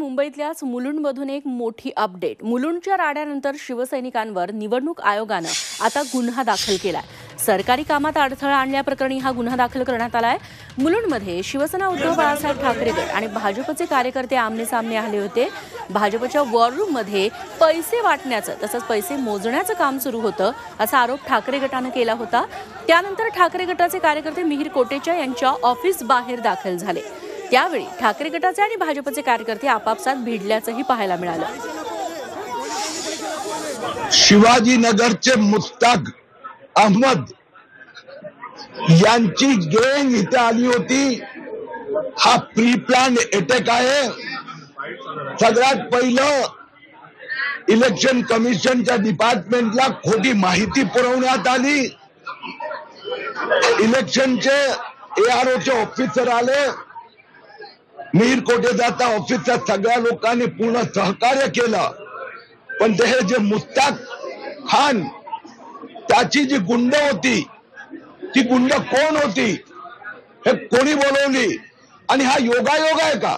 मुंबईतल्याच मुलुंडमधून एक मोठी अपडेट। मुलुंडच्या राड्यानंतर शिवसैनिकांवर निवडणूक आयोगानं आता गुन्हा दाखल केलाय। सरकारी कामात अडथळा आणल्याप्रकरणी हा गुन्हा दाखल करण्यात आलाय। मुलुंडमध्ये शिवसेना उद्धव बाळासाहेब ठाकरे गट आणि भाजपचे कार्यकर्ते आमने-सामने आले होते। भाजपच्या वॉर रूममध्ये पैसे वाटण्याचं तसंच पैसे मोजण्याचं काम सुरू होतं असा आरोप ठाकरे गटानं केला होता। त्यानंतर ठाकरे गटाचे कार्यकर्ते मिहिर कोटेचा यांच्या ऑफिस बाहेर दाखल झाले। त्यावेळी ठाकरे गटाचे आणि भाजपचे कार्यकर्ते आपापसात भिडल्याचंही पाहायला मिळालं। शिवाजीनगरचे मुस्ताक अहमद यांची गँग इथे आली होती। हा प्री प्लॅन अटॅक आहे। सगळ्यात पहिलं इलेक्शन कमिशनच्या डिपार्टमेंटला खोटी माहिती पुरवण्यात आली। इलेक्शनचे AROचे ऑफिसर आले, मिहिर कोटेचा ऑफिसच्या सगळ्या लोकांनी पूर्ण सहकार्य केलं, पण ते हे जे मुस्ताक खान त्याची जी गुंड होती ती गुंड कोण होती हे कोणी बोलवली आणि हा योगायोग आहे का?